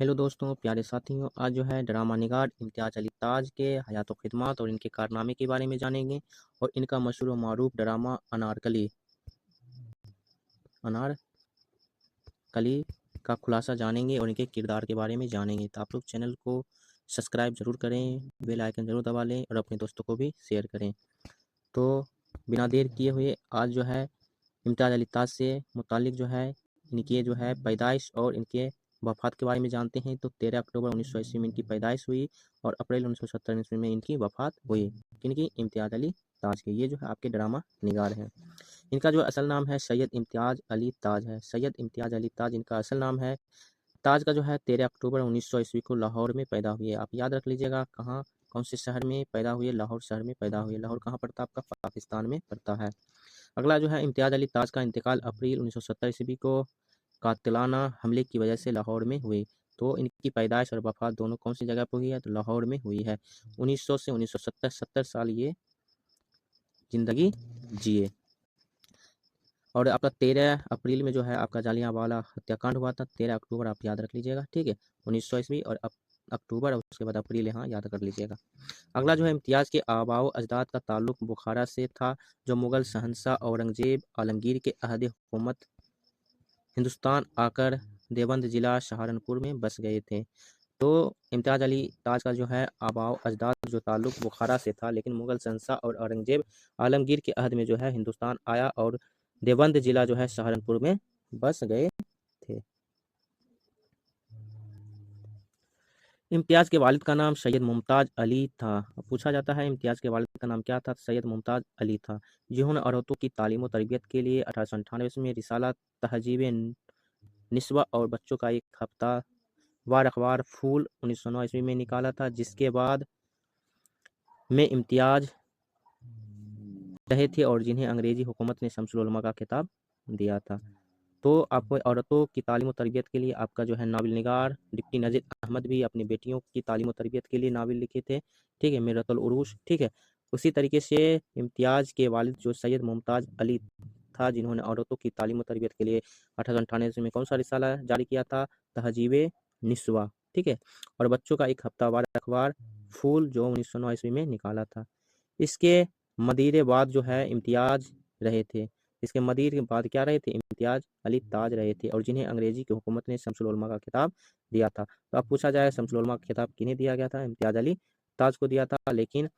Hello दोस्तों, प्यारे साथियों। आज जो है ड्रामा निगार इम्तियाज़ अली ताज के हयात खिदमत और इनके कारनामे के बारे में जानेंगे और इनका मशहूर व मारूफ ड्रामा अनारकली का खुलासा जानेंगे और इनके किरदार के बारे में जानेंगे। तो आप लोग चैनल को सब्सक्राइब ज़रूर करें, बेल आइकन ज़रूर दबा लें और अपने दोस्तों को भी शेयर करें। तो बिना देर किए हुए आज जो है इम्तियाज़ अली ताज से मुतालिक जो है इनकी जो है पैदाइश और इनके वफ़ात के बारे में जानते हैं। तो 13 अक्टूबर 1900 ईस्वी में इनकी पैदाइश हुई और अप्रैल 1970 ईस्वी में इनकी वफ़ात हुई। किनकी? इम्तियाज़ अली ताज की। ये जो है आपके ड्रामा निगार हैं। इनका जो असल नाम है सैयद इम्तियाज़ अली ताज है। सैयद इम्तियाज़ अली ताज इनका असल नाम है। ताज का जो है 13 अक्टूबर 1900 ईस्वी को लाहौर में पैदा हुई है। आप याद रख लीजिएगा कहाँ कौन से शहर में पैदा हुई है। लाहौर शहर में पैदा हुई है। लाहौर कहाँ पड़ता है? आपका पाकिस्तान में पड़ता है। अगला जो है इम्तियाज़ अली ताज का इंतकाल अप्रैल 1970 ईस्वी को कातिलाना हमले की वजह से लाहौर में हुई। तो इनकी पैदाइश और वफात दोनों कौन सी जगह पर हुई है? तो लाहौर में हुई है। 1900 से 1970 70 साल ये ज़िंदगी जिए। और आपका 13 अप्रैल में जो है आपका जालियांवाला हत्याकांड हुआ था। 13 अक्टूबर आप याद रख लीजिएगा, ठीक है। 1900 ईस्वी और अक्टूबर और उसके बाद अप्रैल यहाँ याद कर लीजिएगा। अगला जो है इम्तियाज़ के आबाओ अजदाद का ताल्लुक बुखारा से था, जो मुग़ल शहंशाह औरंगज़ेब आलमगीर के अहद हुकूमत हिंदुस्तान आकर देवबंद ज़िला सहारनपुर में बस गए थे। तो इम्तियाज़ अली ताज का जो है आबाओ अजदाद जो ताल्लुक बुखारा से था, लेकिन मुग़ल शहंशाह और औरंगज़ेब आलमगीर के अहद में जो है हिंदुस्तान आया और देवबंद ज़िला जो है सहारनपुर में बस गए थे। इम्तियाज़ के वालिद का नाम सैयद मुमताज़ अली था। अब पूछा जाता है इम्तियाज़ के वालिद का नाम क्या था? सैयद मुमताज़ अली था, जिन्होंने औरतों की तालीम और तरबियत के लिए 1898 में रिसाला तहज़ीब निस्वा और बच्चों का एक हफ्तावार अखबार फूल 1909 ईस्वी में निकाला था, जिसके बाद में इम्तियाज़ रहे थे और जिन्हें अंग्रेज़ी हुकूमत ने शम्सुल उलमा का खिताब दिया था। तो आपको औरतों की तालीम और तरबियत के लिए आपका जो है नावल निगार डिप्टी नज़ीर अहमद भी अपनी बेटियों की तालीम और तरबियत के लिए नावल लिखे थे, ठीक है, मिरतुल उरूज, ठीक है। उसी तरीके से इम्तियाज़ के वालिद जो सैयद मुमताज़ अली था, जिन्होंने औरतों की तालीम और तरबियत के लिए 1898 में कौन सा रिसाला जारी किया था? तहज़ीब निस्वा, ठीक है। और बच्चों का एक हफ्तावार अखबार फूल जो 1909 ईस्वी में निकाला था। इसके मदीर बाद जो है इम्तियाज़ रहे थे। इसके मदीर के बाद क्या रहे थे? इम्तियाज़ अली ताज रहे थे और जिन्हें अंग्रेज़ी की हुकूमत ने शम्सुल उलमा का खिताब दिया था। तो अब पूछा जाए शम्सुल उलमा का खिताब किन्हें दिया गया था? इम्तियाज़ अली ताज को दिया था। लेकिन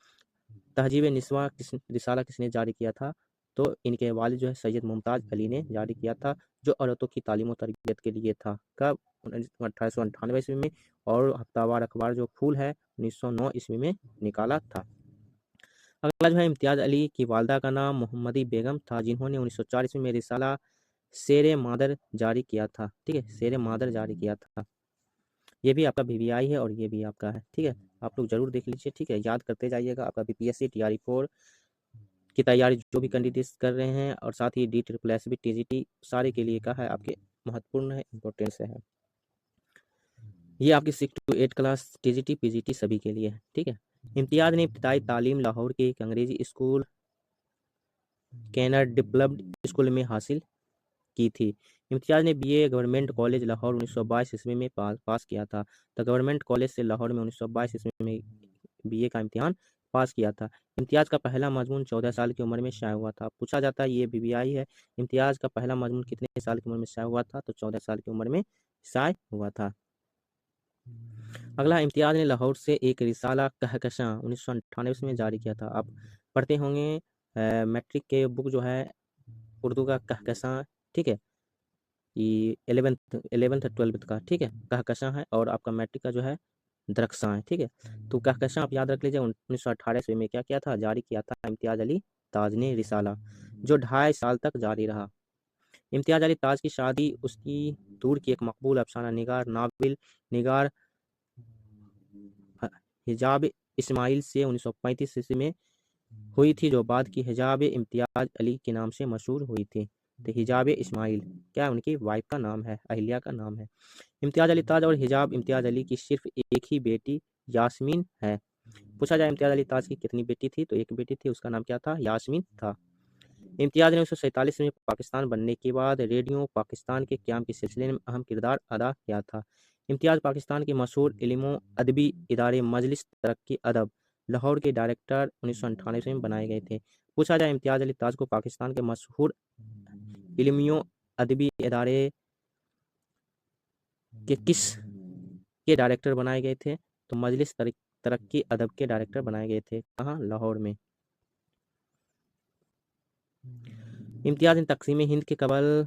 तहज़ीब निस्वा रिसाला किसने जारी किया था? तो इनके वालिद जो है सैयद मुमताज़ अली ने जारी किया था, जो औरतों की तालीम और तरबियत के लिए था। कब? 1898 ईस्वी में। और हफ्तावार अखबार जो फूल है 1909 ईस्वी में निकाला था। अगला जो है इम्तियाज़ अली की वालदा का नाम मोहम्मदी बेगम था, जिन्होंने 1904 ईस्वी में रिसाला शेर मादर जारी किया था, ठीक है, शेर मादर जारी किया था। ये भी आपका बीबीआई है और ये भी आपका है, ठीक है। आप लोग जरूर देख लीजिए, ठीक है, याद करते जाइएगा। आपका बीपीएससी टीआरई 4 की तैयारी जो भी कैंडिडेट्स कर रहे हैं और साथ ही DSSS टीजीटी सारे के लिए का है, आपके महत्वपूर्ण है, इंपॉर्टेंस है। ये आपकी 6 to 8 क्लास टीजीटी पीजीटी सभी के लिए है, ठीक है। इम्तियाज़ ने इब्तदाई तालीम लाहौर के एक अंग्रेजी स्कूल कैनर डेवलप्ड स्कूल में हासिल की थी। इम्तियाज़ ने बीए गवर्नमेंट कॉलेज लाहौर 1922 ईस्वी में पास किया था। द गवर्नमेंट कॉलेज से लाहौर में 1922 ईस्वी में बीए का इम्तिहान पास किया था। इम्तियाज़ का पहला मजमून 14 साल की उम्र में शाया हुआ था। पूछा जाता है, ये बीबीआई है, इम्तियाज़ का पहला मजमून कितने साल की उम्र में शाया हुआ था? तो 14 साल की उम्र में शाया हुआ था। अगला, इम्तियाज़ ने लाहौर से एक रिसाला कहकशां 1998 में जारी किया था। आप पढ़ते होंगे मैट्रिक के बुक जो है उर्दू का कहकशां, ठीक है, ये 11th 12th का, ठीक है, कहकशां है। और आपका मैट्रिक का जो है दरख्शां है, ठीक है। तो कहकशां आप याद रख लीजिए। 1918 ईस्वी में क्या किया था? जारी किया था इम्तियाज़ अली ताज ने रिसाला, जो 2.5 साल तक जारी रहा। इम्तियाज़ अली ताज की शादी उसकी दूर की एक मकबूल अफसाना निगार नाविल निगार हिजाब इस्माइल से 1935 ईस्वी में हुई थी, जो बाद की हिजाब इम्तियाज़ अली के नाम से मशहूर हुई थी। तो हिजाब इस्माइल क्या उनकी वाइफ का नाम है, अहिल्या का नाम है। इम्तियाज़ अली ताज और हिजाब इम्तियाज़ अली की सिर्फ एक ही बेटी यास्मीन है। पूछा जाए इम्तियाज़ अली ताज की कितनी बेटी थी? तो एक बेटी थी, उसका नाम क्या था? यास्मीन था। इम्तियाज़ ने 1947 में पाकिस्तान बनने के बाद रेडियो पाकिस्तान के क़याम के सिलसिले में अहम किरदार अदा किया था। इम्तियाज़ पाकिस्तान के मशहूर इल्मो अदबी इदारे मजलिस तरक्की अदब लाहौर के डायरेक्टर 1998 में बनाए गए थे। पूछा जाए इम्तियाज़ अली ताज को पाकिस्तान के मशहूर इल्मियों अदबी इदारे के किस के डायरेक्टर बनाए गए थे? तो मजलिस तरक्की अदब के डायरेक्टर बनाए गए थे। कहाँ? लाहौर में। इम्तियाज़ ने तक़सीम हिंद के कबल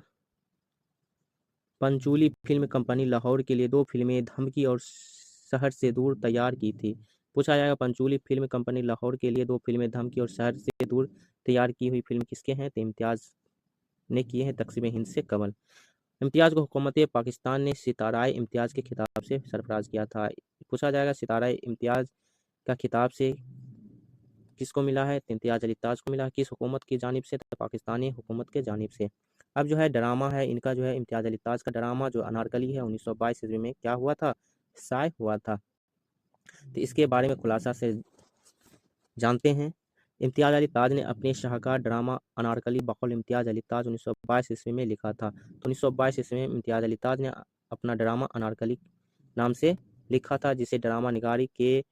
पंचूली फिल्म कंपनी लाहौर के लिए 2 फिल्में धमकी और शहर से दूर तैयार की थी। पूछा जाएगा पंचूली फिल्म कंपनी लाहौर के लिए 2 फिल्में धमकी और शहर से दूर तैयार की हुई फिल्म किसके हैं? तो इम्तियाज़ ने किए हैं तक़सीम हिंद से कबल। इम्तियाज़ को हुकूमत पाकिस्तान ने सिताराए इम्तियाज़ के खिताब से सरफराज किया था। पूछा जाएगा सिताराए इम्तियाज़ का खिताब से किसको मिला है? तो इम्तियाज़ अली ताज को मिला। किस हुकूमत की जानिब से? तो पाकिस्तानी हुकूमत के जानिब से। अब जो है ड्रामा है इनका जो है इम्तियाज़ अली ताज का ड्रामा जो अनारकली है 1922 ईस्वी में क्या हुआ था? शाये हुआ था। तो इसके बारे में खुलासा से जानते हैं। इम्तियाज़ अली ताज ने अपने शाहकार ड्रामा अनारकली बकौल इम्तियाज़ अली ताज 1922 ईस्वी में लिखा था। तो 1922 ईस्वी में इम्तियाज़ अली ताज ने अपना ड्रामा अनारकली नाम से लिखा था, जिसे ड्रामा निगारी के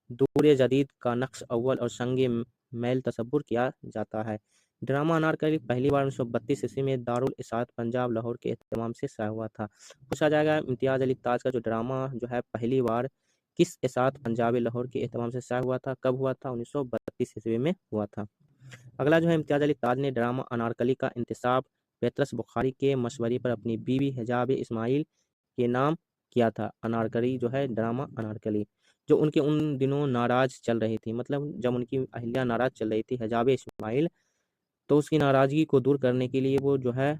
दूर जदीद का नक्श अव्वल और संगे मैल तसव्वुर किया जाता है। ड्रामा अनारकली पहली बार 1932 ईस्वी में दारुल इसात पंजाब लाहौर के एहतमाम से शाया हुआ था। पूछा जाएगा इम्तियाज़ अली ताज का जो ड्रामा जो है पहली बार किस इसात पंजाब लाहौर के एहतमाम से शाया हुआ था? कब हुआ था? 1932 ईस्वी में हुआ था। अगला जो है इम्तियाज़ अली ताज ने ड्रामा अनारकली का इंतसाब पेतरस बुखारी के मशवरे पर अपनी बीवी हिजाब इस्माइल के नाम किया था। अनारकली जो है ड्रामा अनारकली जो उनके उन दिनों नाराज चल रही थी, मतलब जब उनकी अहिल्या नाराज चल रही थी हिजाब इस्माइल, तो उसकी नाराजगी को दूर करने के लिए वो जो है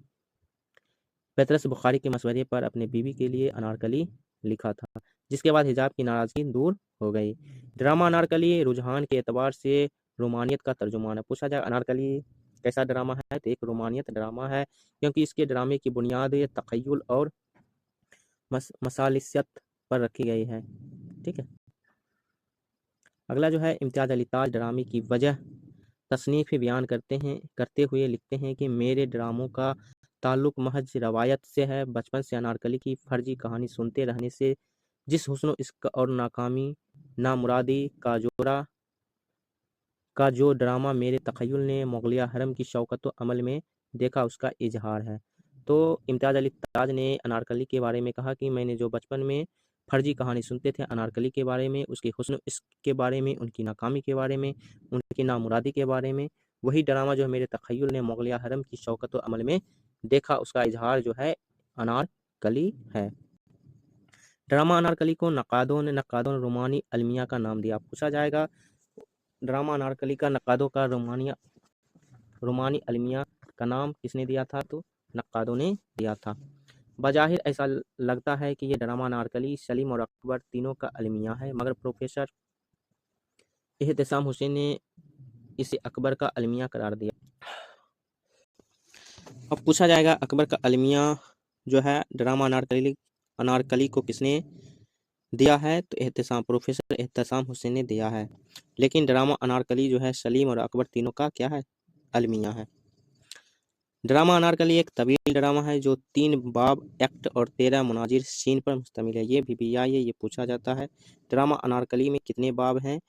पेतरस बुखारी के मशवरे पर अपने बीवी के लिए अनारकली लिखा था, जिसके बाद हिजाब की नाराजगी दूर हो गई। ड्रामा अनारकली रुझान के एतबार से रोमानियत का तर्जुमान है। पूछा जाए अनारकली कैसा ड्रामा है? तो एक रोमानियत ड्रामा है, क्योंकि इसके ड्रामे की बुनियाद तख़य्युल और मसालिसियत पर रखी गई है। ठीक है। अगला जो है इम्तियाज़ अली ताज ड्रामे की वजह तसनीफ़ बयान करते हुए लिखते हैं कि मेरे ड्रामों का ताल्लुक महज रवायत से है। बचपन से अनारकली की फर्जी कहानी सुनते रहने से जिस हुस्न इश्क और नाकामी नामुरादी का जो ड्रामा मेरे तख़य्युल ने मुग़लिया हरम की शौकत व अमल में देखा उसका इजहार है। तो इम्तियाज़ अली ताज ने अनारकली के बारे में कहा कि मैंने जो बचपन में फर्जी कहानी सुनते थे अनारकली के बारे में, उसके हुस्न इश्क के बारे में, उनकी नाकामी के बारे में, उनकी नामुरादी के बारे में, वही ड्रामा जो मेरे तख़य्युल ने मुग़लिया हरम की शौकत व अमल में देखा उसका इजहार जो है अनारकली है। ड्रामा अनारकली को नक्कादों ने रोमानी अलमिया का नाम दिया। पूछा जाएगा ड्रामा अनारकली का नक्कादों का रोमानी अलमिया का नाम किसने दिया था? तो नक्कादों ने दिया था। बज़ाहिर ऐसा लगता है कि ये ड्रामा अनारकली सलीम और अकबर तीनों का अलमिया है, मगर प्रोफेसर एहतसाम हुसैन ने इसे अकबर का अलमिया करार दिया। अब पूछा जाएगा अकबर का अलमिया जो है ड्रामा अनारकली को किसने दिया है? तो प्रोफेसर एहतसाम हुसैन ने दिया है। लेकिन ड्रामा अनारकली जो है सलीम और अकबर तीनों का क्या है? अलमिया है। ड्रामा अनारकली एक तवील ड्रामा है जो 3 बाब, एक्ट और 13 मुनाजिर सीन पर मुश्तमिल है। ये भी ये पूछा जाता है। ड्रामा अनारकली में कितने बाब हैं?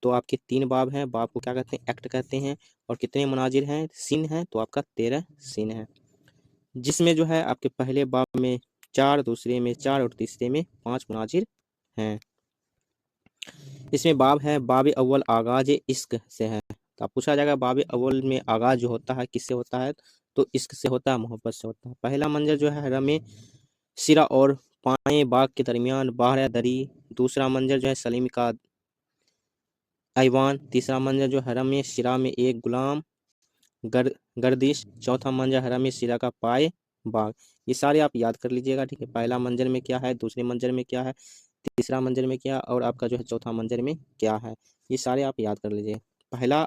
तो आपके 3 बाब हैं। बाब को क्या कहते हैं? एक्ट कहते हैं। और कितने मुनाजिर हैं? सीन हैं। तो आपका 13 सीन है, जिसमें जो है आपके पहले बाब में 4, दूसरे में 4 और तीसरे में 5 मुनाजिर हैं। इसमें बाब है बाब अव्वल आगाज इश्क से है। तो आप पूछा जाएगा बाब अव्वल में आगाज जो होता है किससे होता है? तो इश्क से होता है, मोहब्बत से होता है। पहला मंजर जो है हरम सिरा और पाए बाग के दरमियान बाहर दरी। दूसरा मंजर जो है सलीम का ऐवान। तीसरा मंजर जो हरम सिरा में एक गुलाम गर्दिश। चौथा मंजर हरम सिरा का पाए बाग। ये सारे आप याद कर लीजिएगा। ठीक है। पहला मंजर में क्या है, दूसरे मंजर में क्या है, तीसरा मंजर में क्या, और आपका जो है चौथा मंजर में क्या है, ये सारे आप याद कर लीजिए। पहला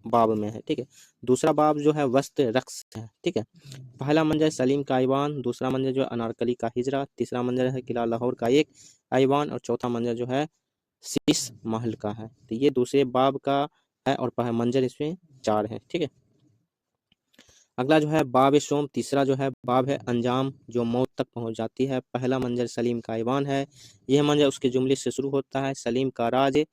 बाब में है। ठीक है। दूसरा बाब जो है वस्त रक्स है। ठीक है। पहला मंजर सलीम का ऐवान, दूसरा मंजर जो है अनारकली का हिजरा, तीसरा मंजर है किला लाहौर का एक ऐवान, और चौथा मंजर जो है शीश महल का है। तो ये दूसरे बाब का है और मंजर इसमें 4 है। ठीक है। अगला जो है बाब सोम, तीसरा जो है बाब है अंजाम, जो मौत तक पहुंच जाती है। पहला मंजर सलीम का ऐवान है। यह मंजर उसके जुमले से शुरू होता है, सलीम का राज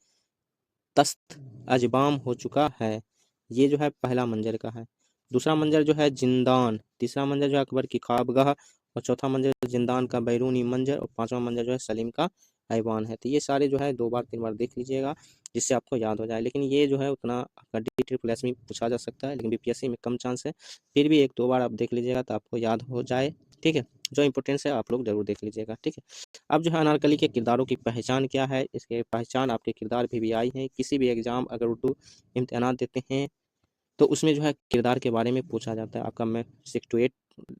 तस्त अजबाम हो चुका है। ये जो है पहला मंजर का है। दूसरा मंजर जो है जिंदान, तीसरा मंजर जो है अकबर की ख्वाबगाह, और चौथा मंजर जिंदान का बैरूनी मंजर, और पांचवा मंजर जो है सलीम का ऐवान है। तो ये सारे जो है 2 बार 3 बार देख लीजिएगा, जिससे आपको याद हो जाए। लेकिन ये जो है उतना आपका DSSS में पूछा जा सकता है, लेकिन BPSC में कम चांस है। फिर भी 1-2 बार आप देख लीजिएगा तो आपको याद हो जाए, ठीक है। जो इंपॉर्टेंस है आप लोग जरूर देख लीजिएगा, ठीक है। अब जो है अनारकली के किरदारों की पहचान क्या है, इसके पहचान आपके किरदार PBI हैं। किसी भी एग्जाम अगर उर्दू इम्तिहान देते हैं तो उसमें जो है किरदार के बारे में पूछा जाता है। आपका मैं 6 to 8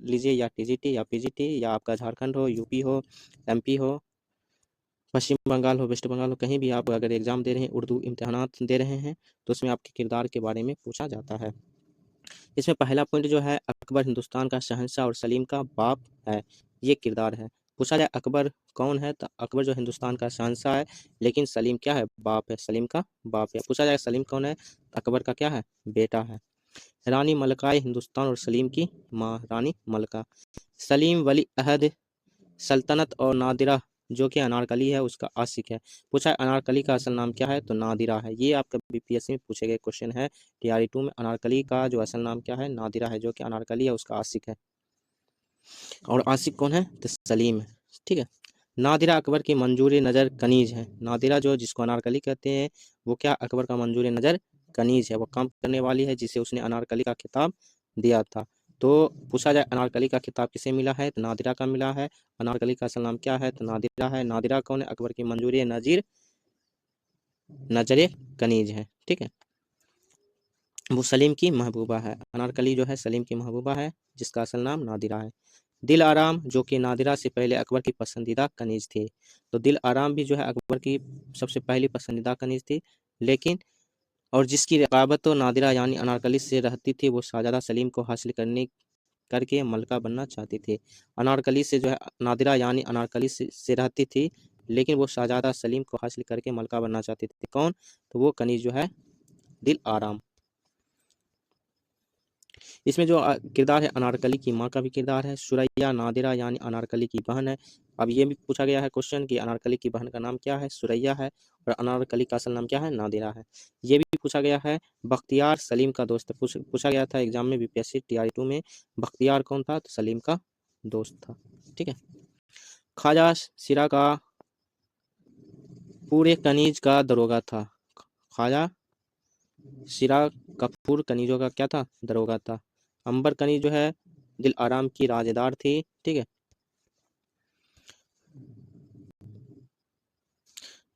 लीजिए, या TGT या PGT, या आपका झारखंड हो, यूपी हो, MP हो, पश्चिम बंगाल हो, वेस्ट बंगाल हो, कहीं भी आप अगर एग्जाम दे रहे हैं, उर्दू इम्तिहानात दे रहे हैं, तो उसमें आपके किरदार के बारे में पूछा जाता है। इसमें पहला पॉइंट जो है अकबर हिंदुस्तान का शहंशाह और सलीम का बाप है, ये किरदार है। पूछा जाए अकबर कौन है, तो अकबर जो हिंदुस्तान का शहंशाह है, लेकिन सलीम क्या है, बाप है, सलीम का बाप है। पूछा जाए सलीम कौन है, तो अकबर का क्या है, बेटा है। रानी मलकाए हिंदुस्तान और सलीम की माँ रानी मलका। सलीम वली अहद सल्तनत और नादिरा जो कि अनारकली है उसका आशिक है। पूछा है अनारकली का असल नाम क्या है, तो नादिरा है। ये आपका BPSC में पूछे गए क्वेश्चन है। TRE 2 में अनारकली का जो असल नाम क्या है, नादिरा है, जो कि अनारकली है उसका आशिक है। और आशिक कौन है, तो सलीम है, ठीक है। नादिरा अकबर की मंजूर नज़र कनीज है। नादिरा जो जिसको अनारकली कहते हैं, वो क्या अकबर का मंजूर नज़र कनीज है, वो काम करने वाली है, जिसे उसने अनारकली का खिताब दिया था। तो पूछा जाए अनारकली का खिताब किसे मिला है, तो नादिरा का मिला है। अनारकली का असल नाम क्या है, तो नादिरा है। नादिरा कौन है, अकबर की मंजूर नजर कनीज है, ठीक है। वो सलीम की महबूबा है। अनारकली जो है सलीम की महबूबा है, जिसका असल नाम नादिरा है। दिल आराम जो कि नादिरा से पहले अकबर की पसंदीदा कनीज थी। तो दिल आराम भी जो है अकबर की सबसे पहली पसंदीदा कनीज थी, लेकिन और जिसकी रकाबत तो नादिरा यानी अनारकली से रहती थी, वो शाहजादा सलीम को हासिल करके मलका बनना चाहती थी। अनारकली से जो है नादिरा यानी अनारकली से रहती थी, लेकिन वो शाहजादा सलीम को हासिल करके मलका बनना चाहती थी। कौन, तो वो कनीज जो है दिल आराम। इसमें जो किरदार है अनारकली की माँ का भी किरदार है। सुरैया नादिरा यानी अनारकली की बहन है। अब ये भी पूछा गया है क्वेश्चन कि अनारकली की बहन का नाम क्या है, सुरैया है, और अनारकली का असल नाम क्या है, नादिरा है। ये भी पूछा गया है। बख्तियार सलीम का दोस्त है। पूछा गया था एग्जाम में BPSC TRE 2 में, बख्तियार कौन था, तो सलीम का दोस्त था, ठीक है। ख्वाजा सिरा का पूरे कनीज का दरोगा था। ख्वाजा सिरा कपूर कनीजों का क्या था, दरोगा था। अंबर कनीज जो है दिल आराम की राजेदार थी, ठीक है।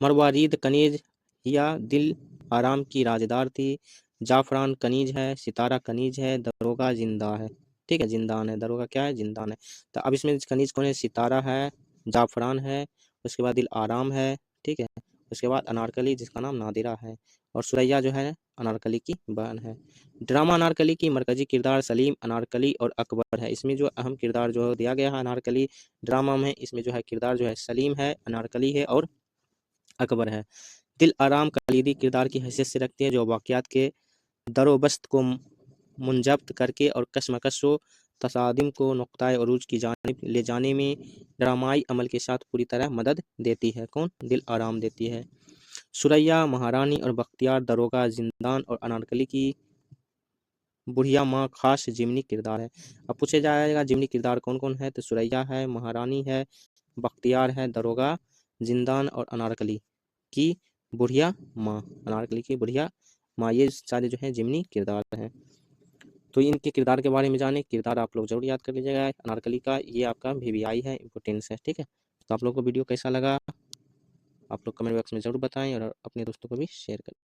मरवारीद कनीज या दिल आराम की राजेदार थी। जाफरान कनीज है, सितारा कनीज है, दरोगा जिंदा है, ठीक है, जिंदान है। दरोगा क्या है, जिंदान है। तो अब इसमें कनीज कौन है, सितारा है, जाफरान है, उसके बाद दिल आराम है, ठीक है। उसके बाद अनारकली जिसका नाम नादिरा है, और सुरैया जो है अनारकली की बहन है। ड्रामा अनारकली की मरकजी किरदार सलीम, अनारकली और अकबर है। इसमें जो अहम किरदार जो दिया गया है अनारकली ड्रामा में, इसमें जो है किरदार जो है सलीम है, अनारकली है और अकबर है। दिल आराम कलीदी किरदार की हैसियत से रखते हैं, जो वाक़यात के दरोबस्त को मुंजब्त करके और कशमकश व तसादिम को नुक्ताए अरूज की जानिब ले जाने में ड्रामाई अमल के साथ पूरी तरह मदद देती है। कौन, दिल आराम देती है। सुरैया महारानी और बख्तियार दरोगा जिंदान और अनारकली की बुढ़िया माँ खास जिमनी किरदार है। अब पूछे जाएगा जिमनी किरदार कौन कौन है, तो सुरैया है, महारानी है, बख्तियार है, दरोगा जिंदान और अनारकली की बुढ़िया माँ, अनारकली की बुढ़िया माँ, ये सारे जो हैं जिमनी किरदार हैं। तो इनके किरदार के बारे में जाने, किरदार आप लोग जरूर याद कर लीजिएगा। अनारकली का ये आपका VBI है, इंपोर्टेंस है, ठीक है। तो आप लोग को वीडियो कैसा लगा, आप लोग कमेंट बॉक्स में ज़रूर बताएं, और अपने दोस्तों को भी शेयर करें।